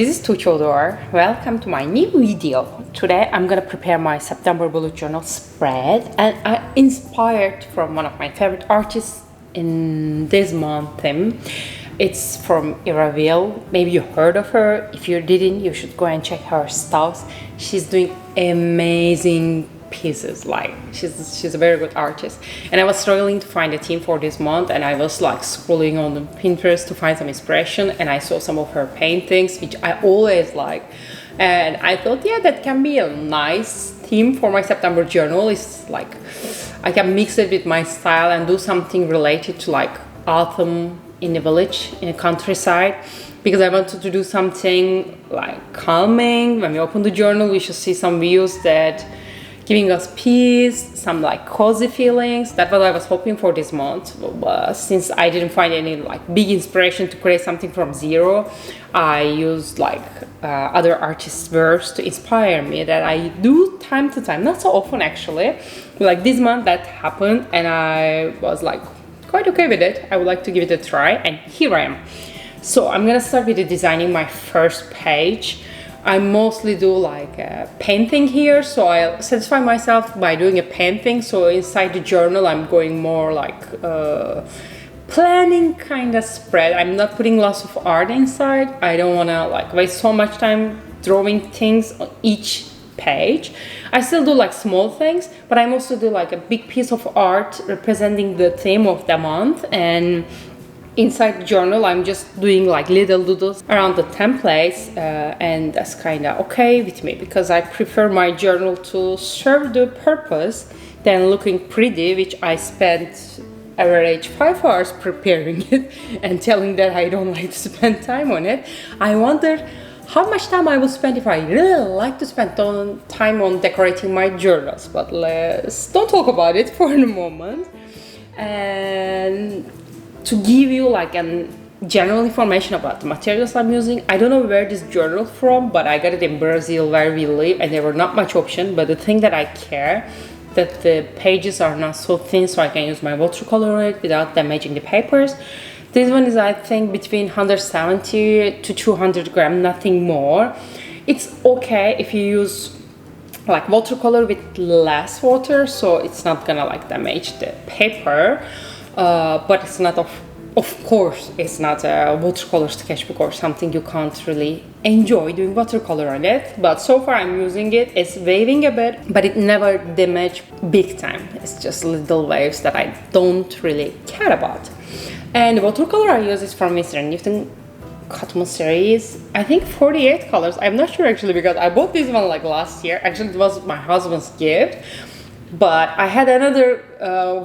this is Tuchodor. Welcome to my new video. Today I'm gonna prepare my September bullet journal spread, and I inspired from one of my favorite artists in this month. It's from Iraville. Maybe you heard of her. If you didn't, you should go and check her stuff. She's doing amazing pieces. Like she's a very good artist, and I was struggling to find a theme for this month, and I was like scrolling on the Pinterest to find some inspiration, and I saw some of her paintings, which I always like, and I thought, yeah, that can be a nice theme for my September journal. It's like I can mix it with my style and do something related to like autumn in the village, in the countryside, because I wanted to do something like calming. When we open the journal, we should see some views that giving us peace, some like cozy feelings. That's what I was hoping for this month. Since I didn't find any like big inspiration to create something from zero, I used like other artists' works to inspire me, that I do time to time, not so often actually. Like this month that happened, and I was like quite okay with it. I would like to give it a try, and here I am. So I'm gonna start with designing my first page. I mostly do like a painting here, so I'll satisfy myself by doing a painting. So inside the journal I'm going more like planning kind of spread. I'm not putting lots of art inside. I don't want to like waste so much time drawing things on each page. I still do like small things, but I also do like a big piece of art representing the theme of the month. And inside the journal I'm just doing like little doodles around the templates, and that's kind of okay with me, because I prefer my journal to serve the purpose than looking pretty, which I spent average 5 hours preparing it and telling that I don't like to spend time on it. I wonder how much time I will spend if I really like to spend time on decorating my journals, but let's don't talk about it for the moment. And to give you like a general information about the materials I'm using, I don't know where this journal from, but I got it in Brazil where we live, and there were not much option. But the thing that I care, that the pages are not so thin, so I can use my watercolor on it without damaging the papers. This one is, I think, between 170 to 200 grams, nothing more. It's okay if you use like watercolor with less water, so it's not gonna like damage the paper. But it's not, of course, it's not a watercolor sketchbook or something. You can't really enjoy doing watercolor on it. But so far I'm using it. It's waving a bit, but it never damaged big time. It's just little waves that I don't really care about. And the watercolor I use is from Mr. Newton Cotton series. I think 48 colors. I'm not sure actually, because I bought this one like last year. Actually, it was my husband's gift. But I had another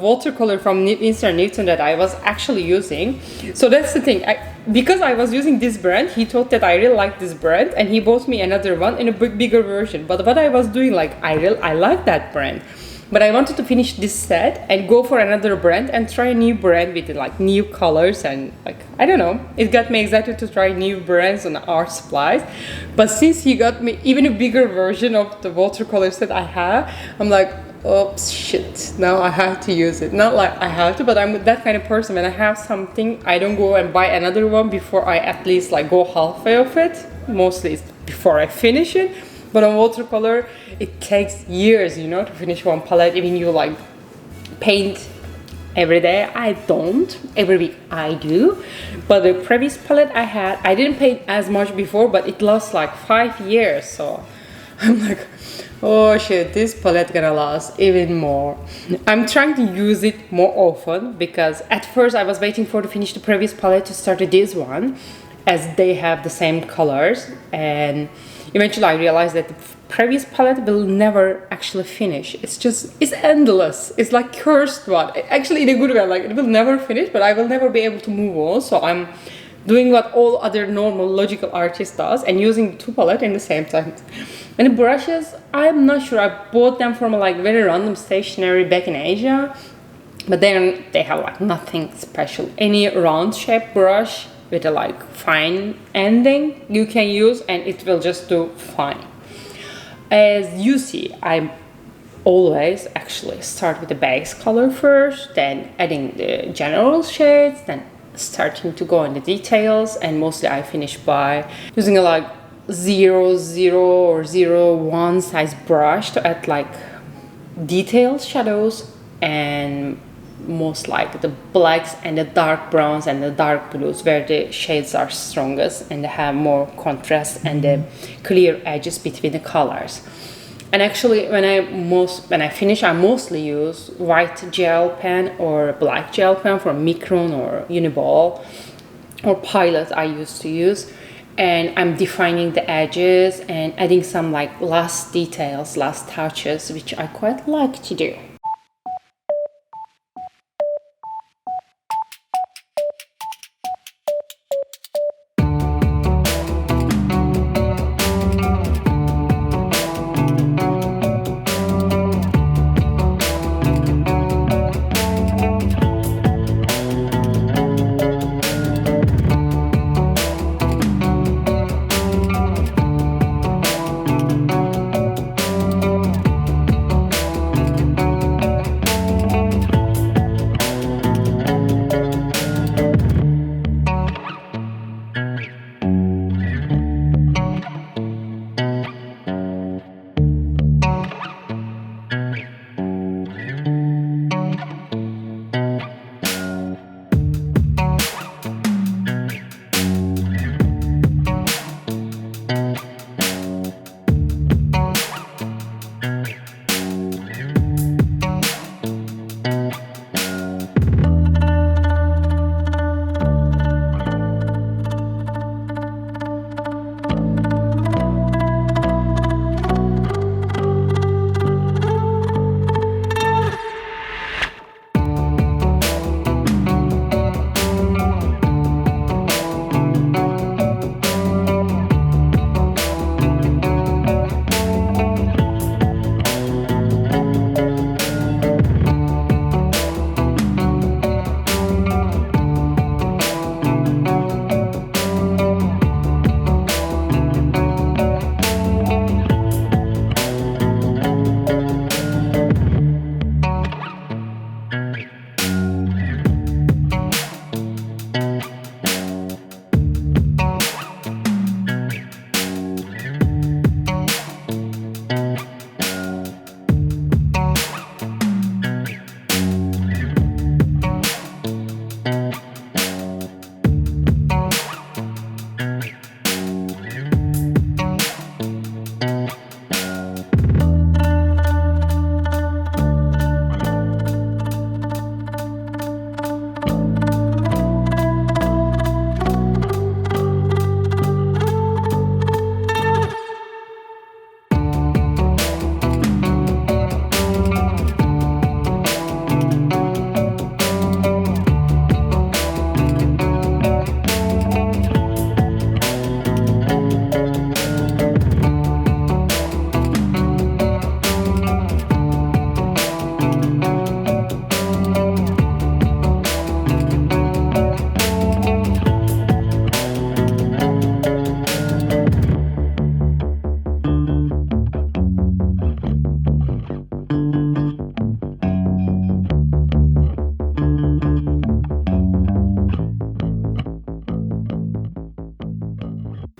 watercolor from Mr. Newton that I was actually using. So that's the thing. Because I was using this brand, he thought that I really liked this brand, and he bought me another one in a bigger version. But what I was doing, like I like that brand, but I wanted to finish this set and go for another brand and try a new brand with like new colors, and like I don't know, it got me excited to try new brands on art supplies. But since he got me even a bigger version of the watercolors that I have, I'm like, oops, shit, now I have to use it. Not like I have to, but I'm that kind of person. When I have something, I don't go and buy another one before I at least like go halfway of it. Mostly it's before I finish it. But on watercolor, it takes years, you know, to finish one palette. Even you like paint every day. I don't. Every week I do. But the previous palette I had, I didn't paint as much before, but it lasts like 5 years. So I'm like, oh shit, this palette gonna last even more. I'm trying to use it more often, because at first I was waiting for to finish the previous palette to start this one, as they have the same colors, and eventually I realized that the previous palette will never actually finish. It's endless. It's like cursed one. Actually, in a good way, like it will never finish, but I will never be able to move on. So I'm doing what all other normal logical artists does, and using the two palettes in the same time. And the brushes, I'm not sure. I bought them from like very random stationery back in Asia, but then they have like nothing special. Any round shape brush with a like fine ending you can use, and it will just do fine. As you see, I always actually start with the base color first, then adding the general shades, then starting to go in the details, and mostly I finish by using a like 0.00 or 0.1 size brush to add like detailed shadows, and most like the blacks and the dark browns and the dark blues where the shades are strongest and they have more contrast and the clear edges between the colors. And actually when I finish, I mostly use white gel pen or black gel pen from Micron or Uniball or Pilot I used to use, and I'm defining the edges and adding some like last details, last touches, which I quite like to do.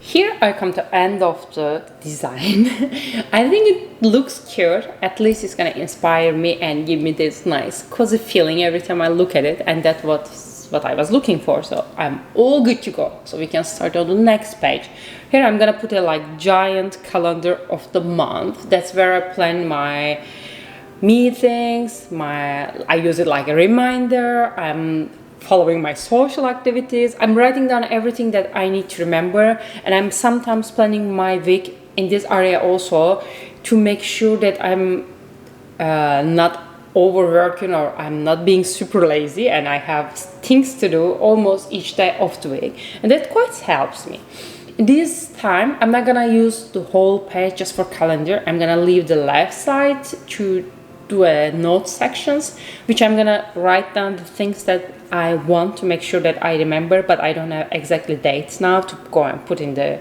Here I come to end of the design. I think it looks cute. At least it's gonna inspire me and give me this nice cozy feeling every time I look at it, and that's what I was looking for. So I'm all good to go. So we can start on the next page. Here I'm gonna put a like giant calendar of the month. That's where I plan my meetings. I use it like a reminder. I'm following my social activities. I'm writing down everything that I need to remember, and I'm sometimes planning my week in this area also to make sure that I'm not overworking or I'm not being super lazy and I have things to do almost each day of the week, and that quite helps me. This time I'm not gonna use the whole page just for calendar. I'm gonna leave the left side to do a note sections, which I'm gonna write down the things that I want to make sure that I remember, but I don't have exactly dates now to go and put in the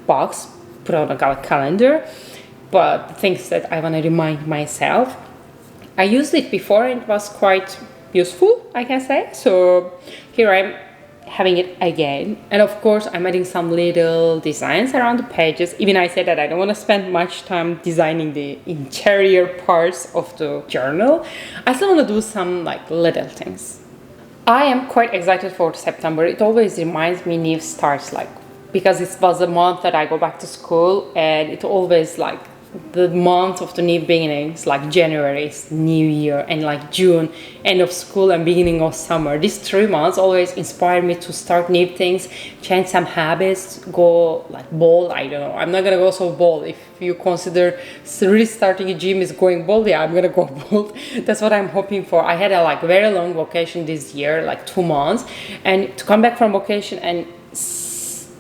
box, put on a calendar, but the things that I want to remind myself. I used it before and it was quite useful, I can say. So here I'm having it again. And of course, I'm adding some little designs around the pages. Even I said that I don't want to spend much time designing the interior parts of the journal. I still want to do some like little things. I am quite excited for September. It always reminds me new starts, like, because it was a month that I go back to school, and it always like the month of the new beginnings, like January is New Year, and like June, end of school and beginning of summer. These 3 months always inspire me to start new things, change some habits, go like bold. I don't know. I'm not gonna go so bold. If you consider really starting a gym is going bold, yeah, I'm gonna go bold. That's what I'm hoping for. I had a like very long vacation this year, like 2 months, and to come back from vacation and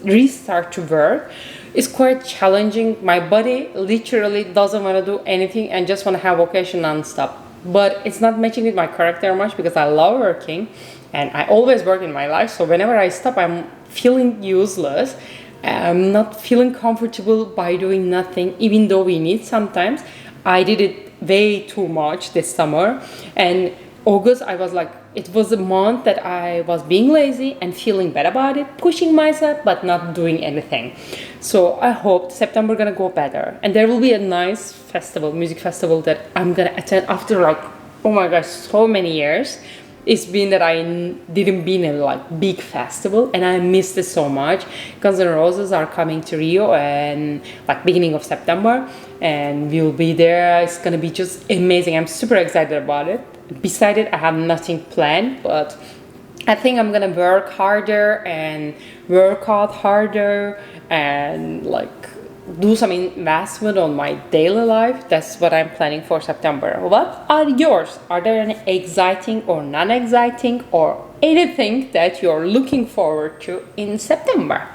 restart to work, it's quite challenging. My body literally doesn't want to do anything and just want to have vacation non-stop. But it's not matching with my character much because I love working and I always work in my life. So whenever I stop, I'm feeling useless. I'm not feeling comfortable by doing nothing, even though we need sometimes. I did it way too much this summer. And August, I was like, it was a month that I was being lazy and feeling bad about it, pushing myself, but not doing anything. So I hope September gonna go better. And there will be a nice festival, music festival that I'm gonna attend after like, oh my gosh, so many years. It's been that I didn't be in a like big festival and I missed it so much. Guns N' Roses are coming to Rio and like beginning of September, and we'll be there. It's gonna be just amazing. I'm super excited about it. Besides it, I have nothing planned, but I think I'm gonna work harder and work out harder and like do some investment on my daily life. That's what I'm planning for September. What are yours? Are there any exciting or non-exciting or anything that you're looking forward to in September?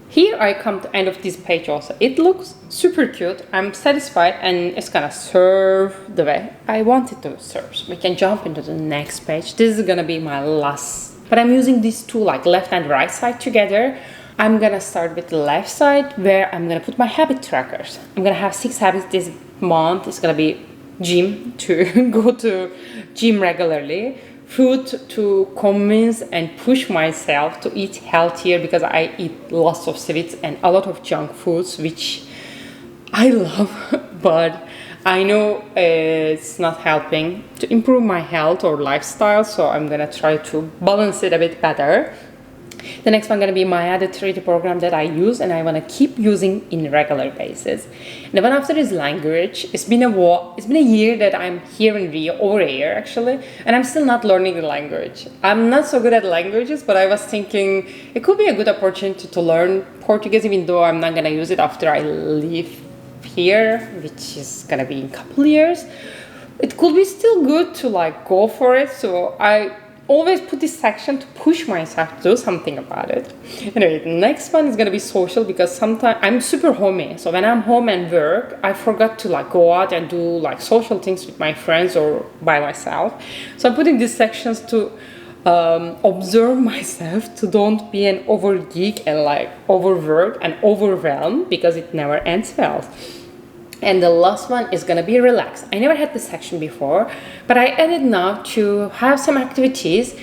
Here I come to end of this page also. It looks super cute. I'm satisfied and it's gonna serve the way I want it to serve. So we can jump into the next page. This is gonna be my last, but I'm using these two like left and right side together. I'm gonna start with the left side where I'm gonna put my habit trackers. I'm gonna have 6 habits this month. It's gonna be gym, to go to gym regularly, food to convince and push myself to eat healthier because I eat lots of sweets and a lot of junk foods, which I love, but I know it's not helping to improve my health or lifestyle, so I'm gonna try to balance it a bit better. The next one gonna be my other 3D program that I use and I wanna keep using in regular basis. And the one after is language. It's been a year that I'm here in Rio, over a year actually, and I'm still not learning the language. I'm not so good at languages, but I was thinking it could be a good opportunity to learn Portuguese, even though I'm not gonna use it after I leave here, which is gonna be in a couple years. It could be still good to like go for it, so I always put this section to push myself to do something about it. Anyway, the next one is gonna be social because sometimes I'm super homey. So when I'm home and work, I forgot to like go out and do like social things with my friends or by myself. So I'm putting these sections to observe myself to don't be an over geek and like overwork and overwhelmed because it never ends well. And the last one is gonna be relax. I never had this section before, but I added now to have some activities,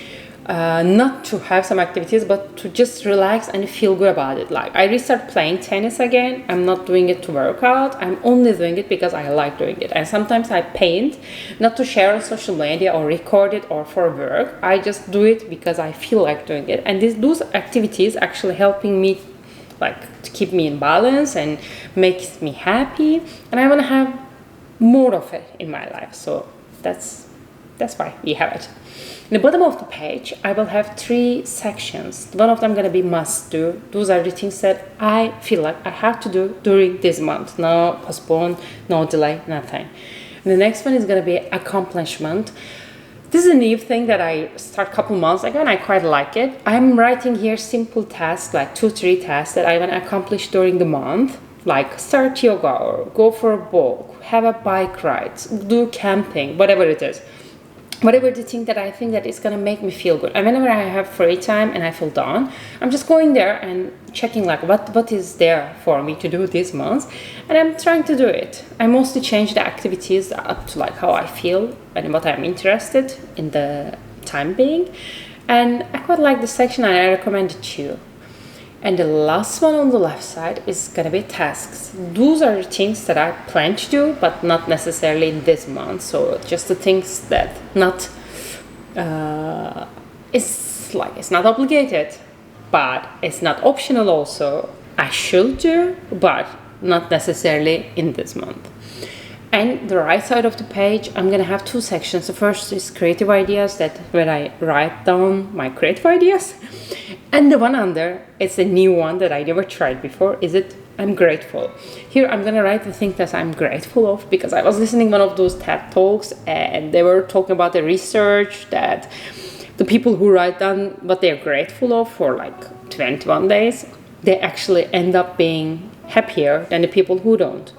not to have some activities, but to just relax and feel good about it. Like I restart playing tennis again. I'm not doing it to work out. I'm only doing it because I like doing it. And sometimes I paint, not to share on social media or record it or for work. I just do it because I feel like doing it. And those activities actually helping me like to keep me in balance and makes me happy, and I want to have more of it in my life. So that's why we have it. In the bottom of the page I will have 3 sections. One of them going to be must do. Those are the things that I feel like I have to do during this month. No postpone, no delay, nothing. And the next one is going to be accomplishment. This is a new thing that I started a couple months ago and I quite like it. I'm writing here simple tasks, like 2-3 tasks that I want to accomplish during the month. Like start yoga or go for a walk, have a bike ride, do camping, whatever it is. Whatever the thing that I think that is going to make me feel good. And whenever I have free time and I feel down, I'm just going there and checking like what is there for me to do this month, and I'm trying to do it. I mostly change the activities up to like how I feel and what I'm interested in the time being. And I quite like this section and I recommend it to you. And the last one on the left side is gonna be tasks. Those are the things that I plan to do, but not necessarily in this month. So just the things that not it's not obligated, but it's not optional also. I should do, but not necessarily in this month. And the right side of the page, I'm gonna have 2 sections. The first is creative ideas, that where I write down my creative ideas. And the one under, it's a new one that I never tried before, is it I'm grateful. Here I'm gonna write the thing that I'm grateful of, because I was listening one of those TED Talks and they were talking about the research that the people who write down what they're grateful of for like 21 days, they actually end up being happier than the people who don't.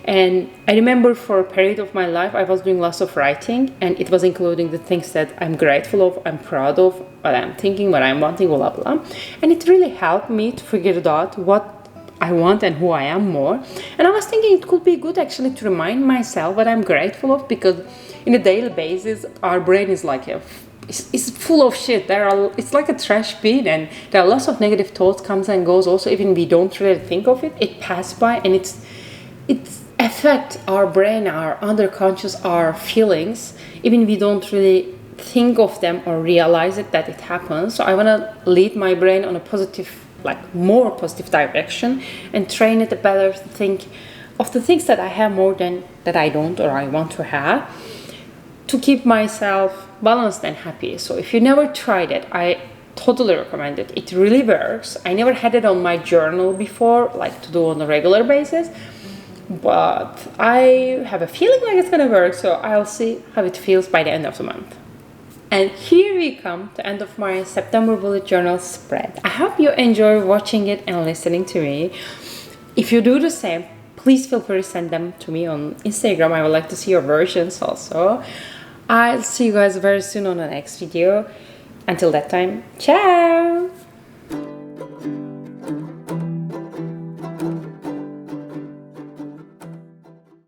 And I remember for a period of my life, I was doing lots of writing, and it was including the things that I'm grateful of, I'm proud of, what I'm thinking, what I'm wanting, blah, blah, blah. And it really helped me to figure it out what I want and who I am more. And I was thinking it could be good actually to remind myself what I'm grateful of, because in a daily basis, our brain is like it's full of shit. It's like a trash bin, and there are lots of negative thoughts comes and goes. Also, even we don't really think of it, it passes by, and it's affect our brain, our underconscious, our feelings, even we don't really think of them or realize it that it happens. So I want to lead my brain on a positive, like more positive direction, and train it to better think of the things that I have more than that I don't or I want to have, to keep myself balanced and happy. So if you never tried it, I totally recommend it. It really works. I never had it on my journal before, like to do on a regular basis, but I have a feeling like it's gonna work, so I'll see how it feels by the end of the month. And here we come to the end of my September bullet journal spread. I hope you enjoy watching it and listening to me. If you do the same, please feel free to send them to me on Instagram. I would like to see your versions also. I'll see you guys very soon on the next video. Until that time, ciao!